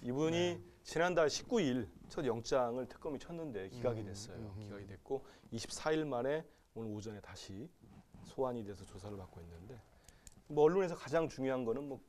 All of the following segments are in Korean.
이분이 지난달 19일 첫 영장을 특검이 쳤는데 기각이 됐어요. 기각이 됐고 24일 만에 오늘 오전에 다시 소환이 돼서 조사를 받고 있는데 뭐 언론에서 가장 중요한 거는 뭐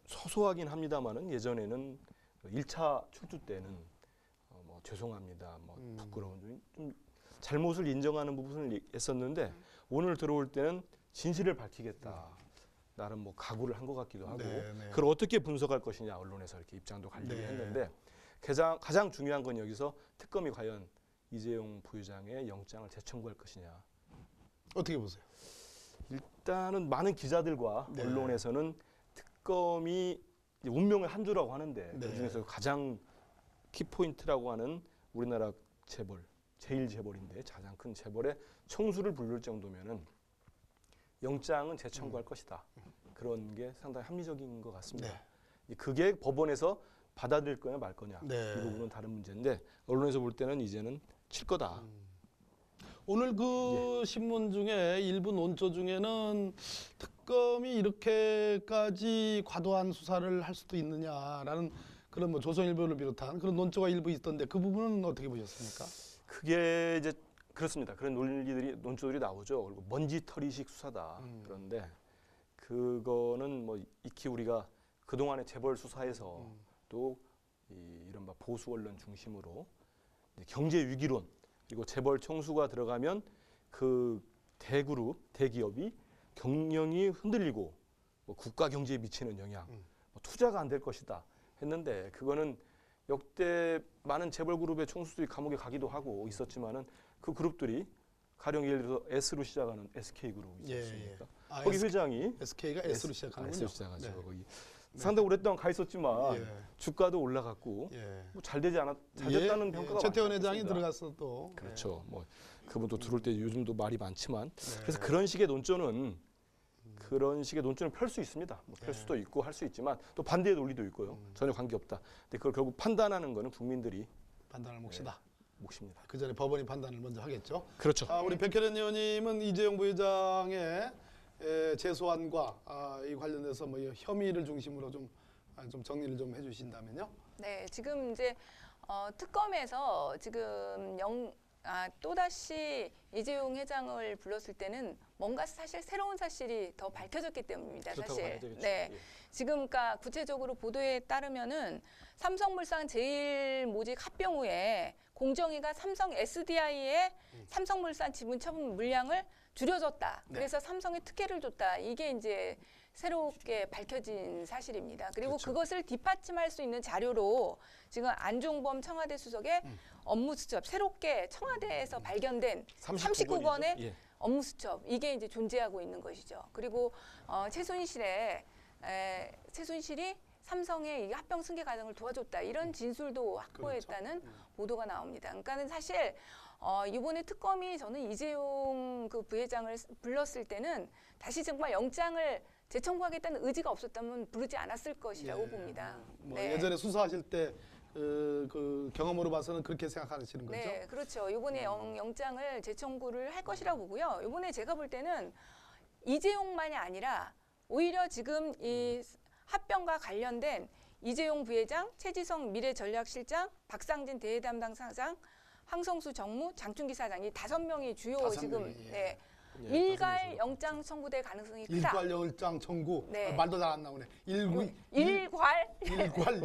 소소하긴 합니다만은 예전에는 1차 출두 때는 뭐 죄송합니다, 뭐 부끄러운 좀 잘못을 인정하는 부분을 했었는데 오늘 들어올 때는 진실을 밝히겠다. 나름 뭐 각오를 한 것 같기도 하고 그걸 어떻게 분석할 것이냐 언론에서 이렇게 입장도 갈리게 했는데 가장 중요한 건 여기서 특검이 과연 이재용 부회장의 영장을 재청구할 것이냐. 어떻게 보세요? 일단은 많은 기자들과 언론에서는 특검이 운명의 한 주라고 하는데 그중에서 가장 키포인트라고 하는 우리나라 재벌, 제일 재벌인데 가장 큰 재벌의 총수를 부를 정도면은 영장은 재청구할 것이다. 그런 게 상당히 합리적인 것 같습니다. 그게 법원에서 받아들일 거냐 말 거냐 이 부분은 다른 문제인데 언론에서 볼 때는 이제는 칠 거다. 오늘 그 신문 중에 일부 논조 중에는 특검이 이렇게까지 과도한 수사를 할 수도 있느냐라는 그런 뭐 조선일보를 비롯한 그런 논조가 일부 있던데 그 부분은 어떻게 보셨습니까? 그게 이제 그렇습니다. 그런 논조들이 나오죠. 그리고 먼지털이식 수사다. 그런데 그거는 뭐 익히 우리가 그동안의 재벌 수사에서 또 이른바 보수 언론 중심으로 경제 위기론 그리고 재벌 총수가 들어가면 그 대그룹, 대기업이 경영이 흔들리고 뭐 국가 경제에 미치는 영향, 뭐 투자가 안 될 것이다 했는데 그거는 역대 많은 재벌 그룹의 총수들이 감옥에 가기도 하고 있었지만은 그 그룹들이 가령 예를 들어서 S로 시작하는 SK그룹이 있지 않습니까? 거기 회장이 SK가 S로 시작하는군요. S로 시작하죠. 거기 상당히 오랫동안 가 있었지만 주가도 올라갔고 뭐 잘 됐다는 평가가 최태원 회장이 들어갔어 또. 그렇죠. 뭐 그분도 들어올 때 요즘도 말이 많지만 그래서 그런 식의 논조는 펼 수 있습니다. 뭐 펼 수도 있고 할 수 있지만 또 반대의 논리도 있고요. 전혀 관계없다. 근데 그걸 결국 판단하는 거는 국민들이 판단할 몫이다. 몫입니다. 그 전에 법원이 판단을 먼저 하겠죠. 그렇죠. 우리 백혜련 의원님은 이재용 부회장의 재소환과 이 관련해서 뭐 혐의를 중심으로 좀 정리를 좀 해주신다면요. 네, 지금 이제 특검에서 지금 또다시 이재용 회장을 불렀을 때는 뭔가 사실 새로운 사실이 더 밝혀졌기 때문입니다. 사실. 네. 지금 그러니까 구체적으로 보도에 따르면은 삼성물산 제일모직 합병 후에 공정위가 삼성 SDI의 삼성물산 지분 처분 물량을 줄여줬다. 그래서 삼성에 특혜를 줬다. 이게 이제 새롭게 밝혀진 사실입니다. 그리고 그것을 뒷받침할 수 있는 자료로 지금 안종범 청와대 수석의 업무수첩, 새롭게 청와대에서 발견된 39건의 업무수첩, 이게 이제 존재하고 있는 것이죠. 그리고 최순실이 삼성의 이 합병 승계 과정을 도와줬다. 이런 진술도 확보했다는 보도가 나옵니다. 그러니까는 사실 이번에 특검이 저는 이재용 그 부회장을 불렀을 때는 다시 정말 영장을 재청구하겠다는 의지가 없었다면 부르지 않았을 것이라고 봅니다. 뭐 예전에 수사하실 때 그 경험으로 봐서는 그렇게 생각하시는 거죠? 네, 그렇죠. 이번에 영장을 재청구를 할 것이라고 보고요. 이번에 제가 볼 때는 이재용만이 아니라 오히려 지금 이 합병과 관련된 이재용 부회장, 최지성 미래전략실장, 박상진 대외담당 사장, 황성수 정무, 장충기 사장 이 5명이 주요 지금 일괄 영장 청구될 가능성이 크다. 일괄 영장 청구. 말도 잘 안 나오네. 일괄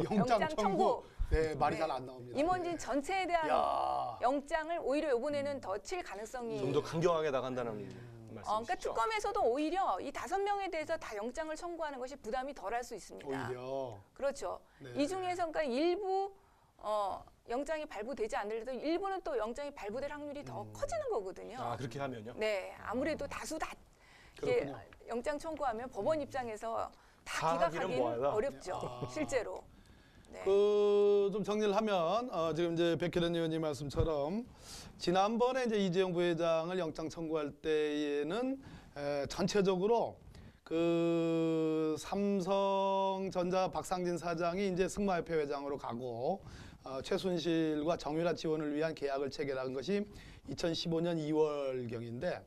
영장 청구. 네, 말이 잘 안 나옵니다. 임원진 전체에 대한 영장을 오히려 이번에는 더 칠 가능성이 좀 더 강경하게 나간다는 말씀이시죠? 그러니까 특검에서도 오히려 이 5명에 대해서 다 영장을 청구하는 것이 부담이 덜할 수 있습니다. 오히려. 그렇죠. 이 중에서 그러니까 일부 영장이 발부되지 않더라도 일부는 또 영장이 발부될 확률이 더 커지는 거거든요. 그렇게 하면요? 네, 아무래도 다수 다 영장 청구하면 법원 입장에서 다 기각하기는 어렵죠. 실제로. 네. 좀 정리를 하면 지금 이제 백혜련 의원님 말씀처럼 지난번에 이제 이재용 부회장을 영장 청구할 때에는 전체적으로 그 삼성전자 박상진 사장이 이제 승마협회 회장으로 가고 최순실과 정유라 지원을 위한 계약을 체결한 것이 2015년 2월경인데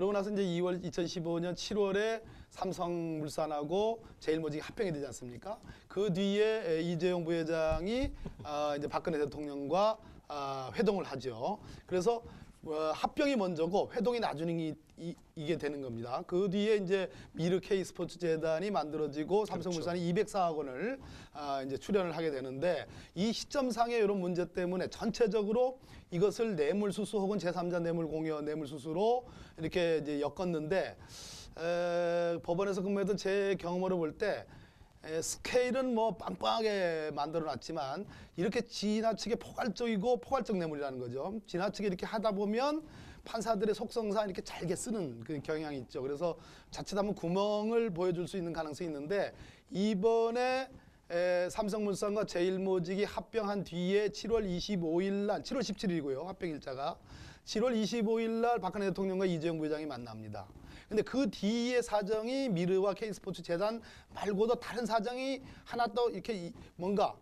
그러고 나서 이제 2015년 7월에 삼성물산하고 제일모직이 합병이 되지 않습니까? 그 뒤에 이재용 부회장이 이제 박근혜 대통령과 회동을 하죠. 그래서 합병이 먼저고 회동이 나중에 이게 되는 겁니다. 그 뒤에 이제 미르 K스포츠 재단이 만들어지고 삼성물산이 204억 원을 이제 출연을 하게 되는데 이 시점상의 이런 문제 때문에 전체적으로 이것을 뇌물수수 혹은 제3자 뇌물공여 뇌물수수로 이렇게 이제 엮었는데 법원에서 근무했던 제 경험으로 볼 때 스케일은 뭐 빵빵하게 만들어놨지만 이렇게 지나치게 포괄적 뇌물이라는 거죠. 지나치게 이렇게 하다 보면 판사들의 속성상 이렇게 잘게 쓰는 그 경향이 있죠. 그래서 자칫하면 구멍을 보여줄 수 있는 가능성이 있는데 이번에 삼성물산과 제일모직이 합병한 뒤에 7월 25일 날, 7월 17일이고요. 합병 일자가 7월 25일 날 박근혜 대통령과 이재용 부회장이 만납니다. 근데 그 뒤에 사정이 미르와 K스포츠 재단 말고도 다른 사정이 하나 또 이렇게 뭔가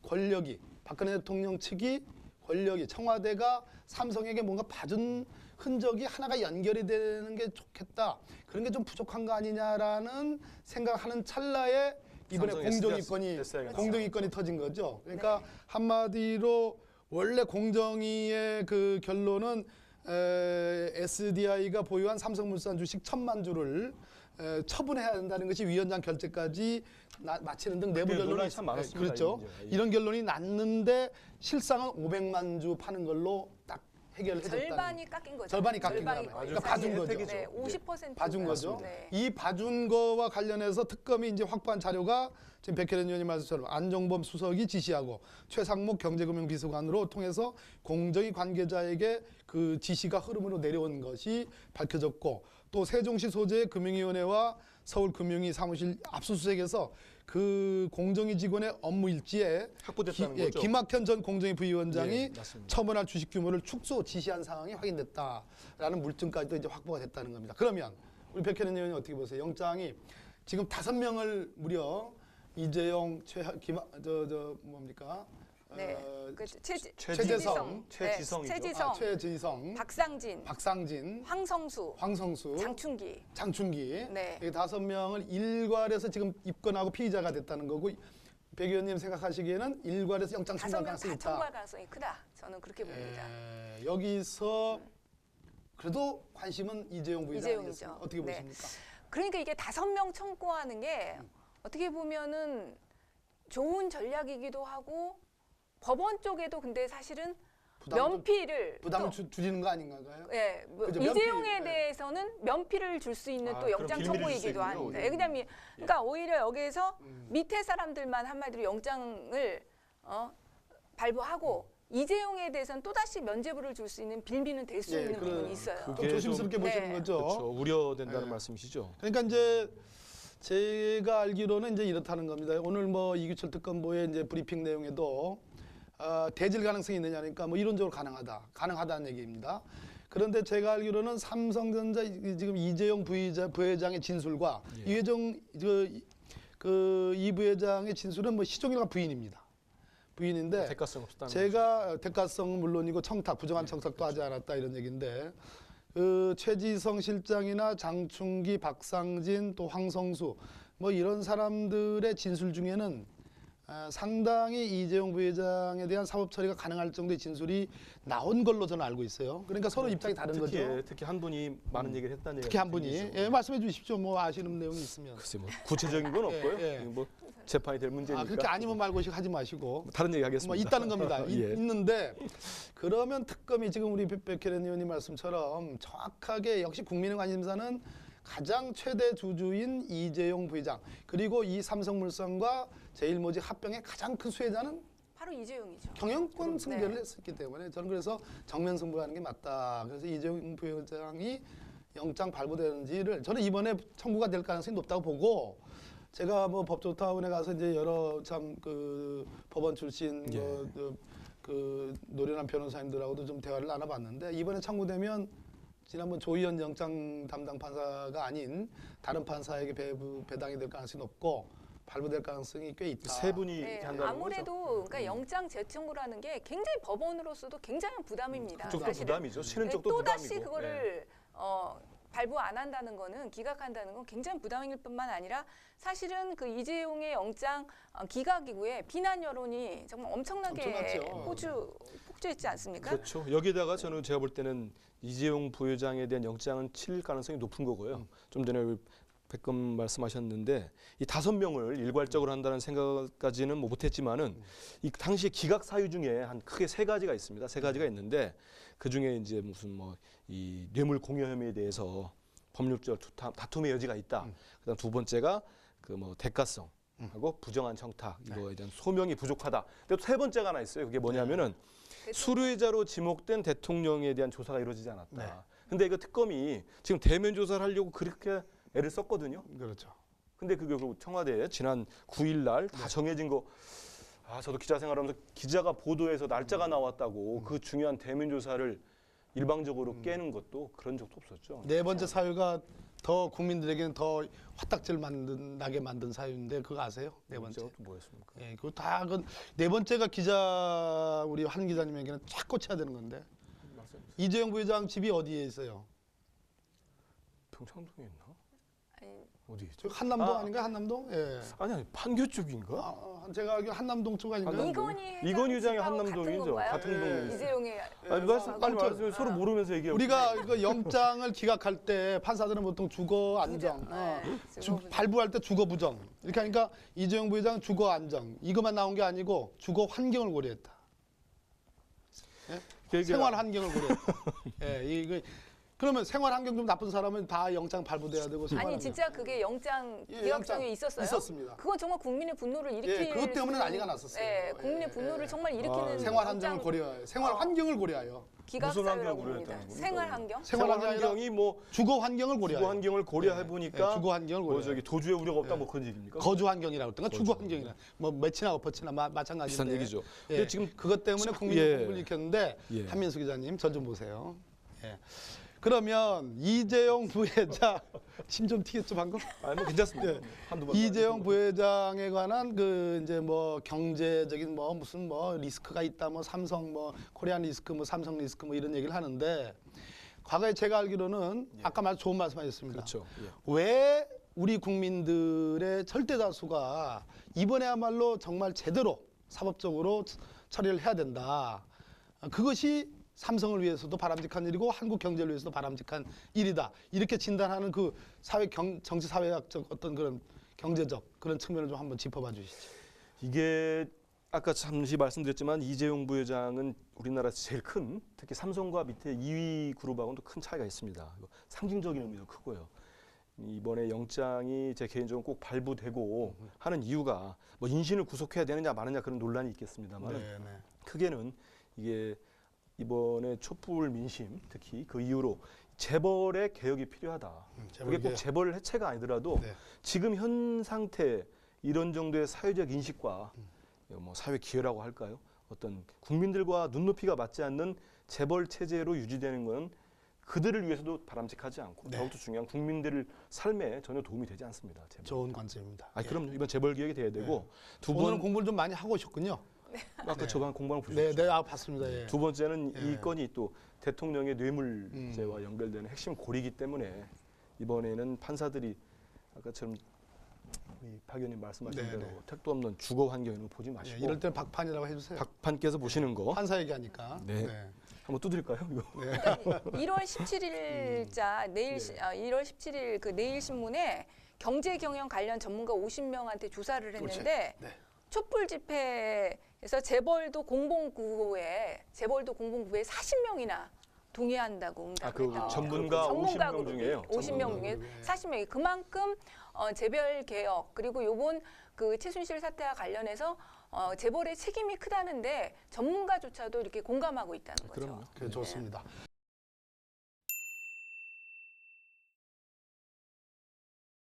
권력이 박근혜 대통령 측이 권력이 청와대가 삼성에게 뭔가 봐준 흔적이 하나가 연결이 되는 게 좋겠다. 그런 게 좀 부족한 거 아니냐라는 생각하는 찰나에 이번에 공정이권이 터진 거죠. 그러니까 네. 한마디로 원래 공정위의 그 결론은 SDI가 보유한 삼성물산 주식 1,000만 주를 처분해야 한다는 것이 위원장 결재까지 마치는 등 내부 결론이 참 많았습니다. 그렇죠. 이런 결론이 났는데 실상은 500만 주 파는 걸로 딱 해결해줬다는. 절반이 깎인 거죠. 절반이 깎인 절반이 거예요. 거의 그러니까 봐준 거죠. 네, 50% 봐준 거죠. 네. 이 봐준 거와 관련해서 특검이 이제 확보한 자료가 지금 백혜련 의원님 말씀처럼 안종범 수석이 지시하고 최상목 경제금융비서관으로 통해서 공정위 관계자에게 그 지시가 흐름으로 내려온 것이 밝혀졌고 또 세종시 소재의 금융위원회와 서울금융위 사무실 압수수색에서 그 공정위 직원의 업무 일지에 확보됐다는 거죠. 김학현 전 공정위 부위원장이 예, 맞습니다. 처분할 주식 규모를 축소 지시한 상황이 확인됐다라는 물증까지도 이제 확보가 됐다는 겁니다. 그러면 우리 백혜련 의원이 어떻게 보세요? 영장이 지금 5명을 무려 이재용, 뭡니까? 네. 최재성, 최지성, 박상진, 황성수, 장충기. 네. 이 5명을 일괄해서 지금 입건하고 피의자가 됐다는 거고 백 의원님 생각하시기에는 일괄해서 영장 청구할 가능성이 있다. 청구할 가능성이 크다. 저는 그렇게 봅니다. 여기서 그래도 관심은 이재용 부회장이죠. 어떻게 보십니까? 그러니까 이게 5명 청구하는 게 어떻게 보면은 좋은 전략이기도 하고 법원 쪽에도 근데 사실은 면피를 부담을 줄이는 거 아닌가요? 예, 뭐 이재용에 대해서는 면피를 줄 수 있는 또 영장 청구이기도 합니다. 왜냐면 그러니까 오히려 여기에서 밑에 사람들만 한마디로 영장을 발부하고 이재용에 대해서는 또다시 면죄부를 줄 수 있는 빌미는 될 수 있는 부분이 있어요. 좀 조심스럽게 보시는 거죠. 그렇죠. 우려된다는 말씀이시죠. 그러니까 이제 제가 알기로는 이제 이렇다는 겁니다. 오늘 뭐 이규철 특검보의 이제 브리핑 내용에도 대질 가능성이 있느냐니까 뭐 이론적으로 가능하다는 얘기입니다. 그런데 제가 알기로는 삼성전자 지금 이재용 부회장의 진술과 이회정 이 부회장의 진술은 뭐 시종일관 부인인데 대가성 없다는 제가 대가성은 물론이고 부정한 청탁도 하지 않았다 이런 얘기인데 그 최지성 실장이나 장충기, 박상진 또 황성수 뭐 이런 사람들의 진술 중에는 상당히 이재용 부회장에 대한 사법 처리가 가능할 정도의 진술이 나온 걸로 저는 알고 있어요. 그러니까 서로 입장이 다른 거죠. 특히 한 분이 많은 얘기를 했다는 얘기가 특히 한 분이 말씀해 주십시오. 뭐 아시는 내용이 있으면. 글쎄 뭐 구체적인 건 없고요. 뭐 재판이 될 문제니까. 그렇게 아니면 말고 하지 마시고. 다른 얘기 하겠습니다. 뭐 있다는 겁니다. 있는데 그러면 특검이 지금 우리 백혜련 의원님 말씀처럼 정확하게 역시 국민의 관심사는 가장 최대 주주인 이재용 부회장 그리고 이 삼성물산과 제일모직 합병의 가장 큰 수혜자는 바로 이재용이죠. 경영권 승계를 했었기 때문에 저는 그래서 정면 승부하는 게 맞다. 그래서 이재용 부회장이 영장 발부되는지를 저는 이번에 청구가 될 가능성이 높다고 보고 제가 뭐 법조타운에 가서 이제 여러 참 그 법원 출신 그 노련한 변호사님들하고도 좀 대화를 나눠봤는데 이번에 청구되면 지난번 조희연 영장 담당 판사가 아닌 다른 판사에게 배당이 될 가능성이 높고 발부될 가능성이 꽤 있다. 세 분이 한다는 아무래도 그러니까 영장 재청구라는 게 굉장히 법원으로서도 굉장한 부담입니다. 그쪽도 부담이죠. 치는 쪽도 또다시 부담이고. 그거를 발부 안 한다는 거는 기각한다는 건 굉장히 부당일 뿐만 아니라 사실은 그 이재용의 영장 기각 이후에 비난 여론이 정말 엄청나게 엄청났죠. 폭주했지 않습니까? 그렇죠. 여기다가 저는 제가 볼 때는 이재용 부회장에 대한 영장은 칠 가능성이 높은 거고요. 좀 전에 백금 말씀하셨는데 이 5명을 일괄적으로 한다는 생각까지는 뭐 못했지만은 이 당시에 기각 사유 중에 한 크게 3가지가 있습니다. 3가지가 있는데 그 중에 이제 무슨 뭐 이 뇌물 공여 혐의에 대해서 법률적 다툼의 여지가 있다. 그다음 2번째가 그 뭐 대가성 하고 부정한 청탁 이거에 대한 소명이 부족하다. 근데 또 3번째가 하나 있어요. 그게 뭐냐면은 수뢰자로 지목된 대통령에 대한 조사가 이루어지지 않았다. 네. 근데 이거 특검이 지금 대면 조사를 하려고 그렇게 애를 썼거든요. 그렇죠. 근데 그게 청와대에 지난 9일 날 다 정해진 거. 저도 기자 생활하면서 기자가 보도해서 날짜가 나왔다고 그 중요한 대면 조사를 일방적으로 깨는 것도 그런 적도 없었죠. 4번째 사유가 더 국민들에게는 더 화딱지를 나게 만든 사유인데 그거 아세요? 4번째. 또 뭐였습니까? 예, 그거 다 그 4번째가 기자 우리 한 기자님에게는 쫙 꽂혀야 되는 건데. 이재용 부회장 집이 어디에 있어요? 평창동에 있나? 아니, 어디 있죠? 한남동 아닌가? 한남동? 예. 아니 판교 쪽인가? 제가 알기로 한남동 쪽 아닌가? 이건희 회장이 한남동이죠. 같은 동네. 이재용의 아니 빨리 말씀해. 서로 모르면서 얘기하고. 우리가 이거 영장을 기각할 때 판사들은 보통 주거 안정, 발부할 때 주거 부정 이렇게 하니까 이재용 부회장 주거 안정 이것만 나온 게 아니고 주거 환경을 고려했다. 예? 생활 환경을 고려했다. 예, 이거 그러면 생활 환경 좀 나쁜 사람은 다 영장 발부돼야 되고. 아니 진짜 그게 영장 기각성이 있었어요? 있었습니다. 그건 정말 국민의 분노를 일으키는. 그것 때문에 난리가 났었어요. 네, 국민의 분노를 정말 일으키는. 생활 환경을 고려해요. 생활 환경을 고려해요. 기각사유라고 봅니다. 생활 환경? 생활 환경이 뭐 주거 환경을 고려해요. 주거 환경을 고려해 보니까 주거 환경을 고려. 저기 도주의 우려가 없다 뭐 그런 얘기입니까? 거주 환경이라고 했던가 주거 환경이나 뭐 매치나 어퍼치나 마찬가지인데. 비슷한 얘기죠. 예, 근데 지금 그것 때문에 국민의 공분을 일으켰는데 예. 한민수 기자님 저 좀 보세요. 예. 그러면 이재용 부회장 침 좀 튀겠죠 방금? 아니 뭐 괜찮습니다. 예. 한두 번. 이재용 부회장에 관한 그 이제 뭐 경제적인 뭐 무슨 뭐 리스크가 있다 뭐 삼성 뭐 코리안 리스크 뭐 삼성 리스크 뭐 이런 얘기를 하는데 과거에 제가 알기로는 아까 좋은 말씀하셨습니다. 그렇죠. 예. 왜 우리 국민들의 절대 다수가 이번에야말로 정말 제대로 사법적으로 처리를 해야 된다. 그것이 삼성을 위해서도 바람직한 일이고 한국 경제를 위해서도 바람직한 일이다. 이렇게 진단하는 그 정치 사회학적 어떤 그런 경제적 그런 측면을 좀 한번 짚어봐 주시죠. 이게 아까 잠시 말씀드렸지만 이재용 부회장은 우리나라에서 제일 큰 특히 삼성과 밑에 2위 그룹하고는 큰 차이가 있습니다. 상징적인 의미도 크고요. 이번에 영장이 제 개인적으로 꼭 발부되고 하는 이유가 뭐 인신을 구속해야 되느냐 마느냐 그런 논란이 있겠습니다만 크게는 이게 이번에 촛불 민심 특히 그 이후로 재벌의 개혁이 필요하다. 그게 꼭 재벌 해체가 아니더라도 지금 현 상태 이런 정도의 사회적 인식과 뭐 사회 기회라고 할까요? 어떤 국민들과 눈높이가 맞지 않는 재벌 체제로 유지되는 건 그들을 위해서도 바람직하지 않고 더욱더 중요한 국민들의 삶에 전혀 도움이 되지 않습니다. 재벌. 좋은 관점입니다. 그럼요. 이번 재벌 개혁이 돼야 되고 두 오늘은 번 공부를 좀 많이 하고 오셨군요. 아까 저번 공방을 보셨죠. 네, 봤습니다. 예. 두 번째는 이 건이 또 대통령의 뇌물죄와 연결되는 핵심 고리이기 때문에 이번에는 판사들이 아까처럼 우리 박 의원님 말씀하신 대로 택도 없는 주거 환경을 보지 마시고 이럴 때는 박판이라고 해주세요. 박판께서 보시는 거 판사 얘기하니까. 한번 두드릴까요? 이거? 1월 17일자 내일 1월 17일 그 내일 신문에 경제 경영 관련 전문가 50명한테 조사를 했는데 촛불 집회에서 재벌도 공봉구호에 40명이나 동의한다고 응답을 했다. 전문가 50명 중에요. 50명 중에 40명이 그만큼 재벌 개혁 그리고 요번 그 최순실 사태와 관련해서 재벌의 책임이 크다는데 전문가조차도 이렇게 공감하고 있다는 거죠. 그럼요. 좋습니다.